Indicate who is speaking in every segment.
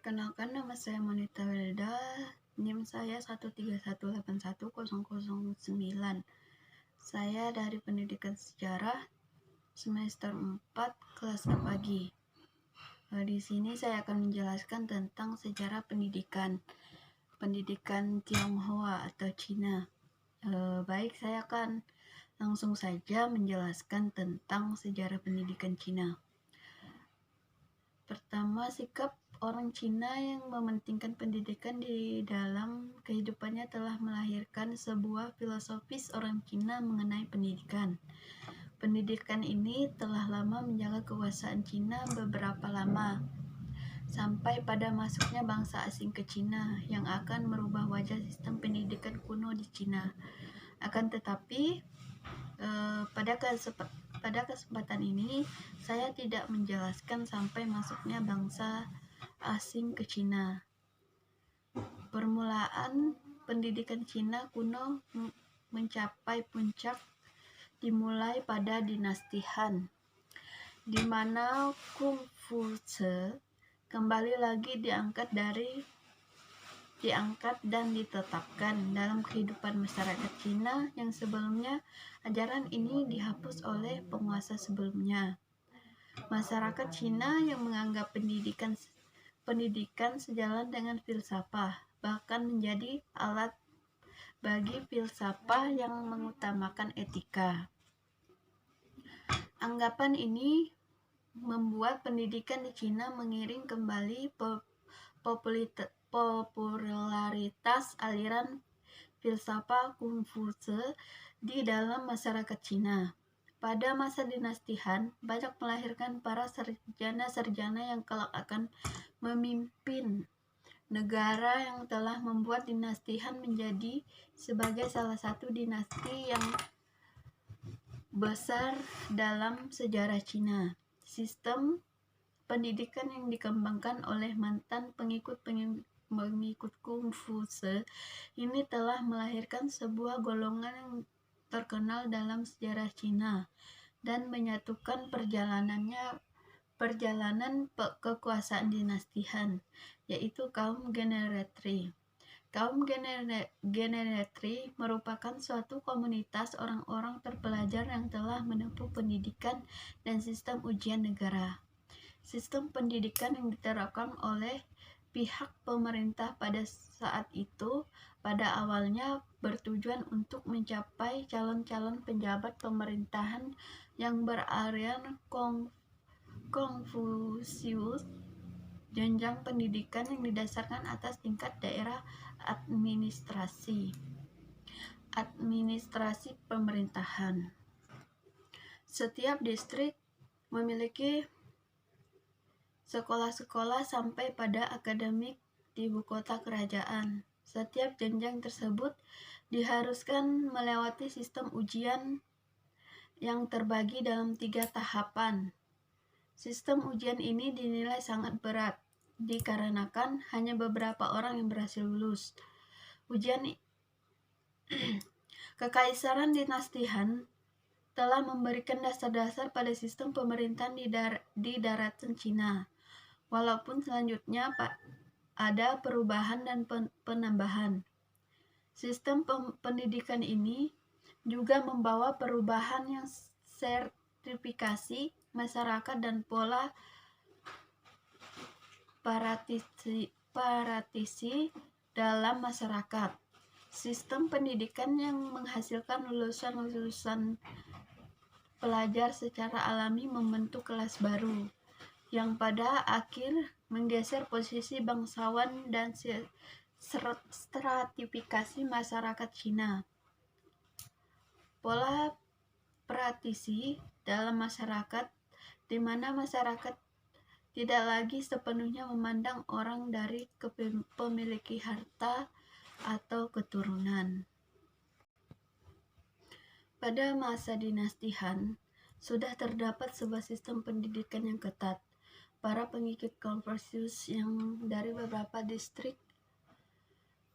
Speaker 1: Perkenalkan, nama saya Monita Welda, NIM saya 131811009. Saya dari Pendidikan Sejarah semester 4 kelas A pagi. Di sini saya akan menjelaskan tentang sejarah pendidikan Tionghoa atau Cina. Baik, saya akan langsung saja menjelaskan tentang sejarah pendidikan Cina. Pertama, sikap orang Cina yang mementingkan pendidikan di dalam kehidupannya telah melahirkan sebuah filosofis orang Cina mengenai pendidikan. Pendidikan ini telah lama menjaga kekuasaan Cina beberapa lama, sampai pada masuknya bangsa asing ke Cina yang akan merubah wajah sistem pendidikan kuno di Cina. Akan tetapi, pada kesempatan ini saya tidak menjelaskan sampai masuknya bangsa asing ke Cina. Permulaan pendidikan Cina kuno mencapai puncak dimulai pada dinasti Han, di mana Kongfuce kembali lagi diangkat dan ditetapkan dalam kehidupan masyarakat Cina yang sebelumnya ajaran ini dihapus oleh penguasa sebelumnya. Masyarakat Cina yang menganggap pendidikan sejalan dengan filsafah, bahkan menjadi alat bagi filsafah yang mengutamakan etika. Anggapan ini membuat pendidikan di Cina mengiring kembali popularitas aliran filsafah Kongfuce di dalam masyarakat Cina. Pada masa dinasti Han, banyak melahirkan para sarjana-sarjana yang kelak akan memimpin negara, yang telah membuat dinasti Han menjadi sebagai salah satu dinasti yang besar dalam sejarah Cina. Sistem pendidikan yang dikembangkan oleh mantan pengikut Kongfuce ini telah melahirkan sebuah golongan yang terkenal dalam sejarah Cina dan menyatukan perjalanan kekuasaan dinasti Han, yaitu kaum Genetri. Kaum Genetri merupakan suatu komunitas orang-orang terpelajar yang telah menempuh pendidikan dan sistem ujian negara. Sistem pendidikan yang diterapkan oleh pihak pemerintah pada saat itu pada awalnya bertujuan untuk mencapai calon-calon pejabat pemerintahan yang beraliran Konfusius. Jenjang pendidikan yang didasarkan atas tingkat daerah administrasi pemerintahan. Setiap distrik memiliki sekolah-sekolah sampai pada akademik di ibu kota kerajaan. Setiap jenjang tersebut diharuskan melewati sistem ujian yang terbagi dalam 3 tahapan. Sistem ujian ini dinilai sangat berat dikarenakan hanya beberapa orang yang berhasil lulus. Kekaisaran dinasti Han telah memberikan dasar-dasar pada sistem pemerintahan di daratan Cina. Walaupun selanjutnya ada perubahan dan penambahan. Sistem pendidikan ini juga membawa perubahan yang sertifikasi masyarakat dan pola partisi dalam masyarakat. Sistem pendidikan yang menghasilkan lulusan pelajar secara alami membentuk kelas baru, yang pada akhir menggeser posisi bangsawan dan stratifikasi masyarakat Cina. Pola partisi dalam masyarakat, di mana masyarakat tidak lagi sepenuhnya memandang orang dari pemiliki harta atau keturunan. Pada masa dinasti Han, sudah terdapat sebuah sistem pendidikan yang ketat. Para pengikut Konfusius yang dari beberapa distrik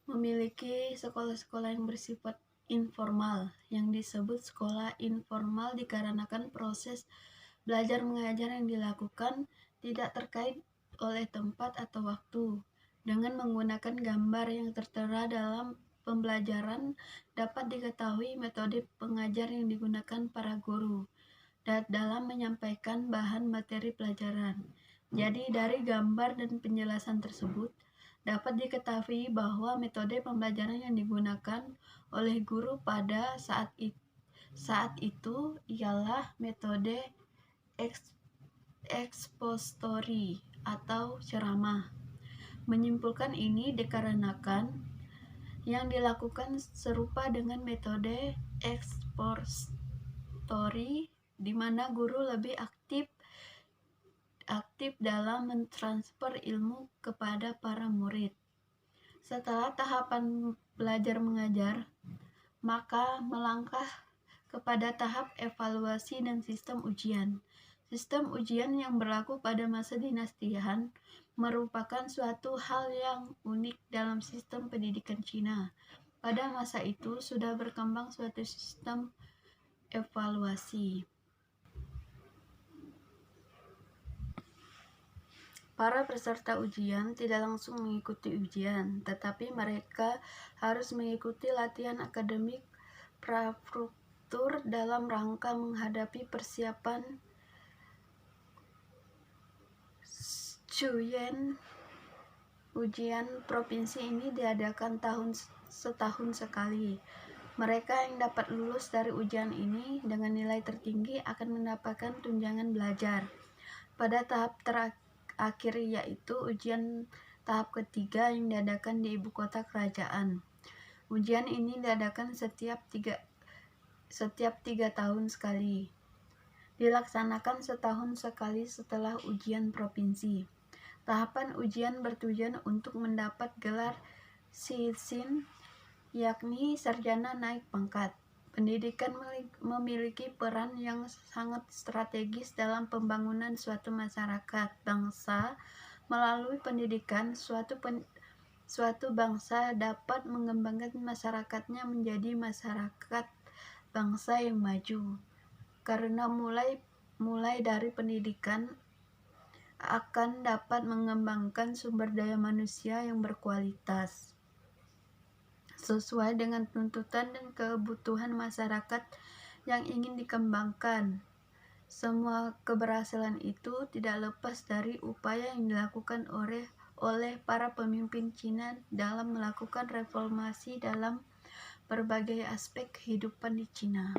Speaker 1: memiliki sekolah-sekolah yang bersifat informal, yang disebut sekolah informal dikarenakan proses belajar mengajar yang dilakukan tidak terkait oleh tempat atau waktu. Dengan menggunakan gambar yang tertera dalam pembelajaran, dapat diketahui metode pengajar yang digunakan para guru dalam menyampaikan bahan materi pelajaran. Jadi, dari gambar dan penjelasan tersebut, dapat diketahui bahwa metode pembelajaran yang digunakan oleh guru pada saat itu ialah metode expository atau ceramah. Menyimpulkan ini dikarenakan yang dilakukan serupa dengan metode expository, di mana guru lebih aktif dalam mentransfer ilmu kepada para murid. Setelah tahapan belajar mengajar, maka melangkah kepada tahap evaluasi dan sistem ujian. Sistem ujian yang berlaku pada masa dinasti Han merupakan suatu hal yang unik dalam sistem pendidikan Cina. Pada masa itu sudah berkembang suatu sistem evaluasi. Para peserta ujian tidak langsung mengikuti ujian, tetapi mereka harus mengikuti latihan akademik prastruktur dalam rangka menghadapi persiapan Chuyen. Ujian provinsi ini diadakan setahun sekali. Mereka yang dapat lulus dari ujian ini dengan nilai tertinggi akan mendapatkan tunjangan belajar. Pada tahap terakhir, yaitu ujian tahap ketiga yang diadakan di ibu kota kerajaan. Ujian ini diadakan setiap tiga tahun sekali. Dilaksanakan setahun sekali setelah ujian provinsi. Tahapan ujian bertujuan untuk mendapat gelar Sijin, yakni sarjana naik pangkat. Pendidikan memiliki peran yang sangat strategis dalam pembangunan suatu masyarakat bangsa. Melalui pendidikan, suatu bangsa dapat mengembangkan masyarakatnya menjadi masyarakat bangsa yang maju. Karena mulai dari pendidikan akan dapat mengembangkan sumber daya manusia yang berkualitas sesuai dengan tuntutan dan kebutuhan masyarakat yang ingin dikembangkan. Semua keberhasilan itu tidak lepas dari upaya yang dilakukan oleh para pemimpin Cina dalam melakukan reformasi dalam berbagai aspek kehidupan di Cina,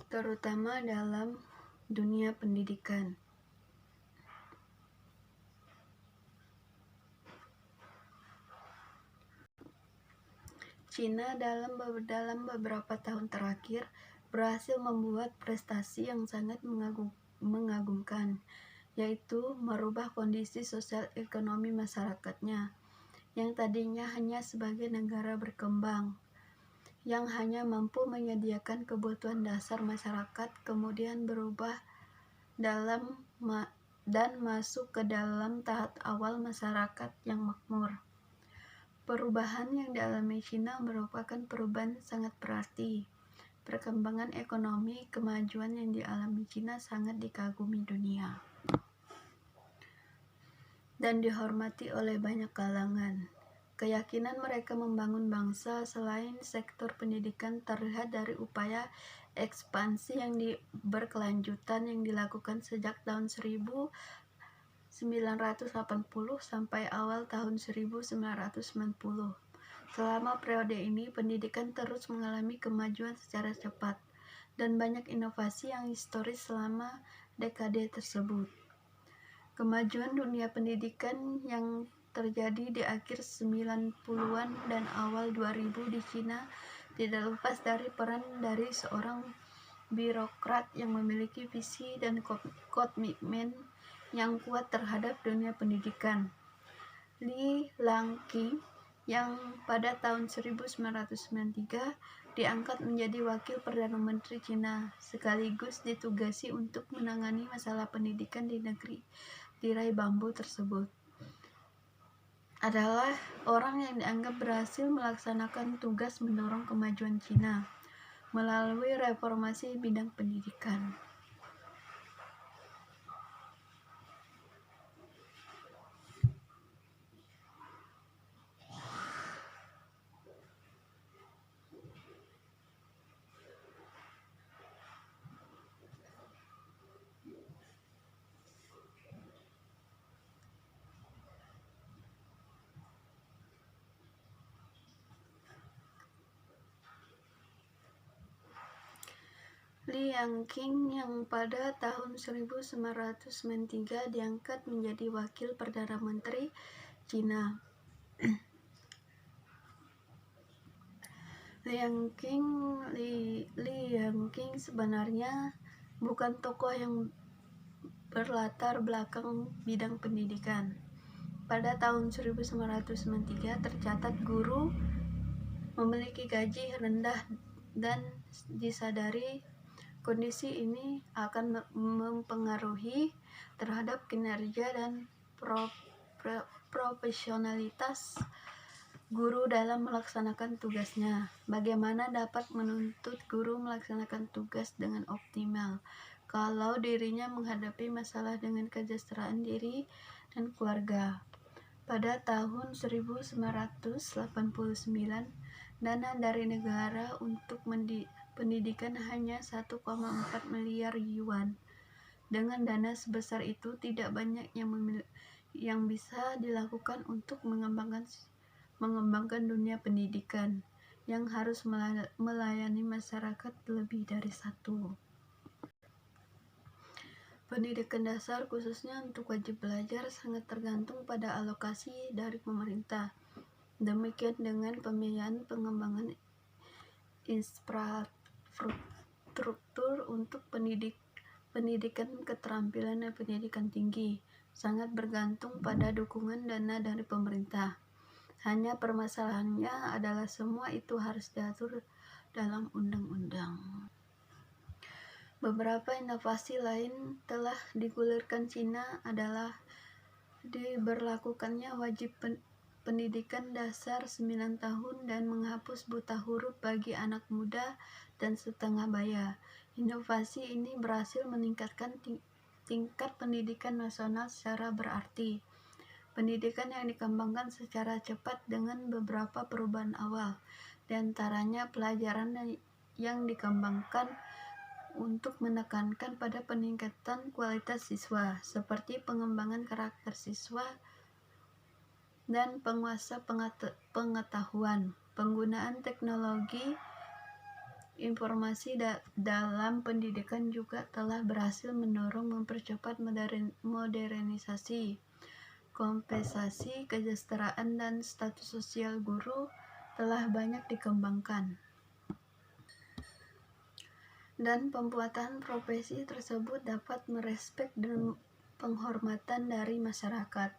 Speaker 1: terutama dalam dunia pendidikan. Cina dalam beberapa tahun terakhir berhasil membuat prestasi yang sangat mengagumkan, yaitu merubah kondisi sosial ekonomi masyarakatnya, yang tadinya hanya sebagai negara berkembang, yang hanya mampu menyediakan kebutuhan dasar masyarakat, kemudian berubah dan masuk ke dalam tahap awal masyarakat yang makmur. Perubahan yang dialami Cina merupakan perubahan sangat berarti. Perkembangan ekonomi, kemajuan yang dialami Cina sangat dikagumi dunia dan dihormati oleh banyak kalangan. Keyakinan mereka membangun bangsa selain sektor pendidikan terlihat dari upaya ekspansi yang berkelanjutan yang dilakukan sejak tahun 1980 sampai awal tahun 1990. Selama periode ini, pendidikan terus mengalami kemajuan secara cepat dan banyak inovasi yang historis selama dekade tersebut. Kemajuan dunia pendidikan yang terjadi di akhir 90-an dan awal 2000 di Cina tidak lepas dari peran dari seorang birokrat yang memiliki visi dan komitmen yang kuat terhadap dunia pendidikan. Li Langqing yang pada tahun 1993 diangkat menjadi wakil Perdana Menteri Cina, sekaligus ditugasi untuk menangani masalah pendidikan di negeri tirai bambu tersebut. Adalah orang yang dianggap berhasil melaksanakan tugas mendorong kemajuan Cina melalui reformasi bidang pendidikan. Li Yangqing yang pada tahun 1993 diangkat menjadi wakil Perdana Menteri Cina. Li Yangqing sebenarnya bukan tokoh yang berlatar belakang bidang pendidikan. Pada tahun 1993 tercatat guru memiliki gaji rendah dan disadari kondisi ini akan mempengaruhi terhadap kinerja dan profesionalitas guru dalam melaksanakan tugasnya. Bagaimana dapat menuntut guru melaksanakan tugas dengan optimal kalau dirinya menghadapi masalah dengan kesejahteraan diri dan keluarga? Pada tahun 1989, dana dari negara untuk pendidikan hanya 1,4 miliar yuan. Dengan dana sebesar itu, tidak banyak yang bisa dilakukan untuk mengembangkan dunia pendidikan yang harus melayani masyarakat lebih dari satu. Pendidikan dasar khususnya untuk wajib belajar sangat tergantung pada alokasi dari pemerintah. Demikian dengan pembiayaan pengembangan infrastruktur untuk pendidikan keterampilan dan pendidikan tinggi sangat bergantung pada dukungan dana dari pemerintah. Hanya permasalahannya adalah semua itu harus diatur dalam undang-undang. Beberapa inovasi lain telah digulirkan Cina adalah diberlakukannya wajib pendidikan dasar 9 tahun dan menghapus buta huruf bagi anak muda dan setengah baya. Inovasi ini berhasil meningkatkan tingkat pendidikan nasional secara berarti. Pendidikan yang dikembangkan secara cepat dengan beberapa perubahan awal, di antaranya pelajaran yang dikembangkan untuk menekankan pada peningkatan kualitas siswa, seperti pengembangan karakter siswa dan penguasa pengetahuan. Penggunaan teknologi informasi dalam pendidikan juga telah berhasil mempercepat modernisasi, kompensasi kesejahteraan dan status sosial guru telah banyak dikembangkan. Dan pembuatan profesi tersebut dapat merespek dan penghormatan dari masyarakat.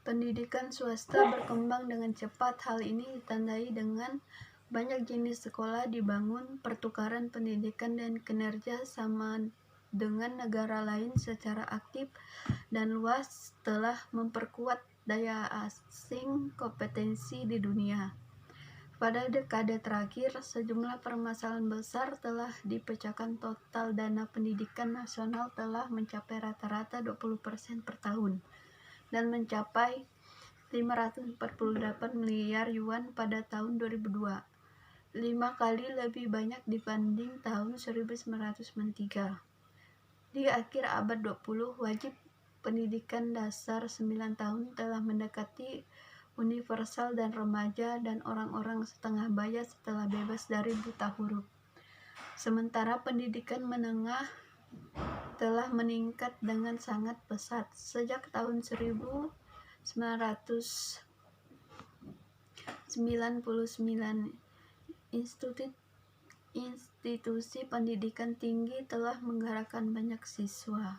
Speaker 1: Pendidikan swasta berkembang dengan cepat. Hal ini ditandai dengan banyak jenis sekolah dibangun, pertukaran pendidikan dan kinerja sama dengan negara lain secara aktif dan luas telah memperkuat daya saing kompetensi di dunia. Pada dekade terakhir, sejumlah permasalahan besar telah dipecahkan. Total dana pendidikan nasional telah mencapai rata-rata 20% per tahun dan mencapai 548 miliar yuan pada tahun 2002, 5 kali lebih banyak dibanding tahun 1993. Di akhir abad 20, wajib pendidikan dasar 9 tahun telah mendekati universal dan remaja dan orang-orang setengah baya setelah bebas dari buta huruf. Sementara pendidikan menengah telah meningkat dengan sangat pesat. Sejak tahun 1999, institusi pendidikan tinggi telah menggerakkan banyak siswa.